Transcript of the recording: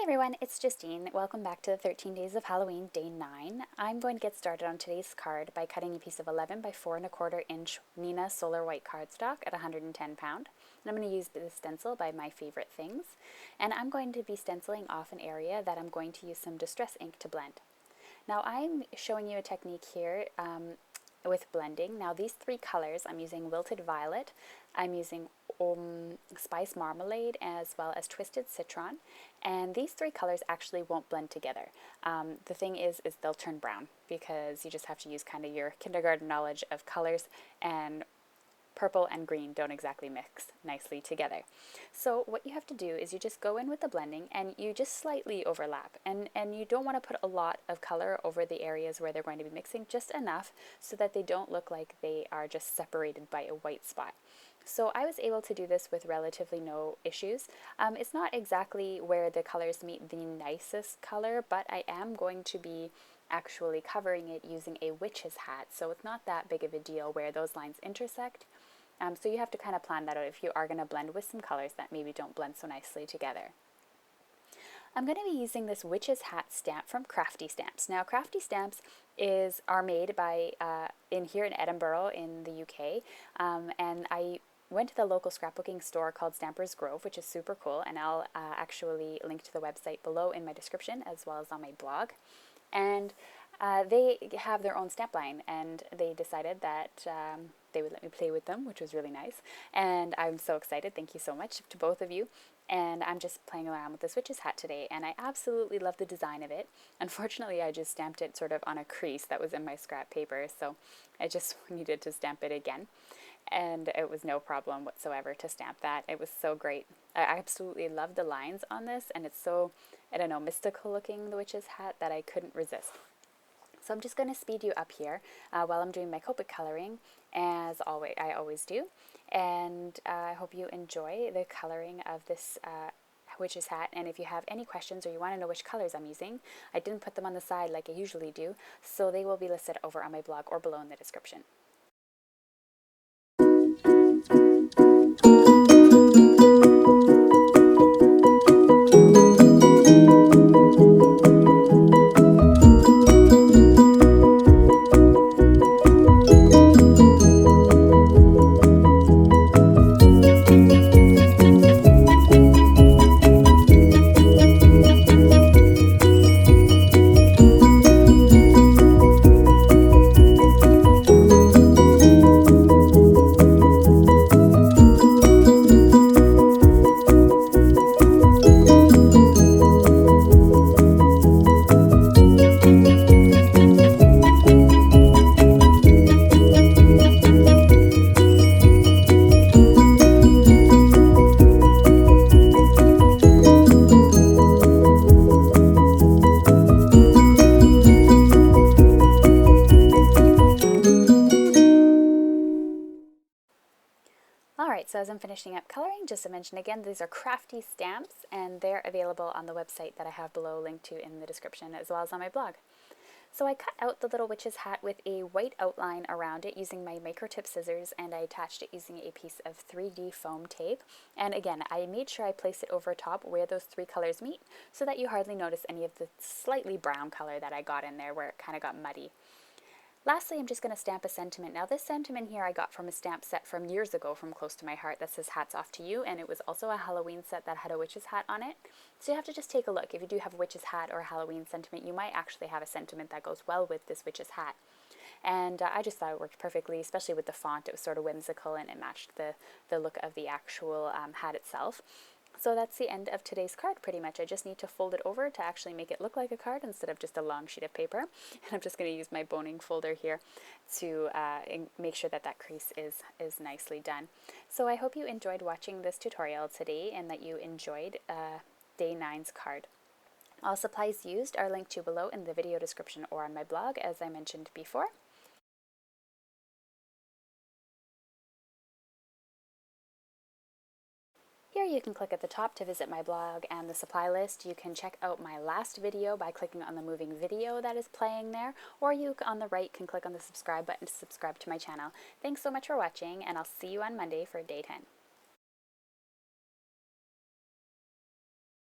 everyone, it's Justine. Welcome back to the 13 Days of Halloween, Day 9. I'm going to get started on today's card by cutting a piece of 11 by 4¼ inch Nina Solar White cardstock at 110 pound. And I'm going to use this stencil by My Favorite Things. And I'm going to be stenciling off an area that I'm going to use some distress ink to blend. Now I'm showing you a technique here with blending. Now these three colors, I'm using Wilted Violet, I'm using Spice Marmalade, as well as Twisted Citron, and these three colors actually won't blend together. The thing is they'll turn brown because you just have to use kind of your kindergarten knowledge of colors, and purple and green don't exactly mix nicely together. So what you have to do is you just go in with the blending and you just slightly overlap, and you don't want to put a lot of color over the areas where they're going to be mixing, just enough so that they don't look like they are just separated by a white spot. So I was able to do this with relatively no issues. It's not exactly where the colors meet the nicest color, but I am going to be actually covering it using a witch's hat, so it's not that big of a deal where those lines intersect. So you have to kind of plan that out if you are going to blend with some colors that maybe don't blend so nicely together. I'm going to be using this witch's hat stamp from Crafty Stamps. Now Crafty Stamps are made by here in Edinburgh in the UK, and I went to the local scrapbooking store called Stampers Grove, which is super cool, and I'll actually link to the website below in my description as well as on my blog. And they have their own stamp line, and they decided that they would let me play with them, which was really nice, and I'm so excited. Thank you so much to both of you. And I'm just playing around with this witch's hat today, and I absolutely love the design of it. Unfortunately, I just stamped it sort of on a crease that was in my scrap paper, so I just needed to stamp it again. And it was no problem whatsoever to stamp that. It was so great. I absolutely love the lines on this, and it's so, I don't know, mystical looking, the witch's hat, that I couldn't resist. So I'm just going to speed you up here while I'm doing my Copic coloring, as always, I always do. And I hope you enjoy the coloring of this witch's hat. And if you have any questions or you want to know which colors I'm using, I didn't put them on the side like I usually do, so they will be listed over on my blog or below in the description. Alright, so as I'm finishing up coloring, just to mention again, these are Crafty Stamps, and they're available on the website that I have below linked to in the description, as well as on my blog. So I cut out the little witch's hat with a white outline around it using my microtip scissors, and I attached it using a piece of 3D foam tape. And again, I made sure I placed it over top where those three colors meet so that you hardly notice any of the slightly brown color that I got in there where it kind of got muddy. Lastly, I'm just going to stamp a sentiment. Now this sentiment here I got from a stamp set from years ago from Close to My Heart that says Hats Off to You, and it was also a Halloween set that had a witch's hat on it. So you have to just take a look. If you do have a witch's hat or a Halloween sentiment, you might actually have a sentiment that goes well with this witch's hat. And I just thought it worked perfectly, especially with the font. It was sort of whimsical and it matched the look of the actual hat itself. So that's the end of today's card pretty much. I just need to fold it over to actually make it look like a card instead of just a long sheet of paper. And I'm just going to use my boning folder here to make sure that that crease is nicely done. So I hope you enjoyed watching this tutorial today and that you enjoyed Day 9's card. All supplies used are linked to below in the video description or on my blog, as I mentioned before. Here you can click at the top to visit my blog and the supply list. You can check out my last video by clicking on the moving video that is playing there, or you on the right can click on the subscribe button to subscribe to my channel. Thanks so much for watching, and I'll see you on Monday for Day 10.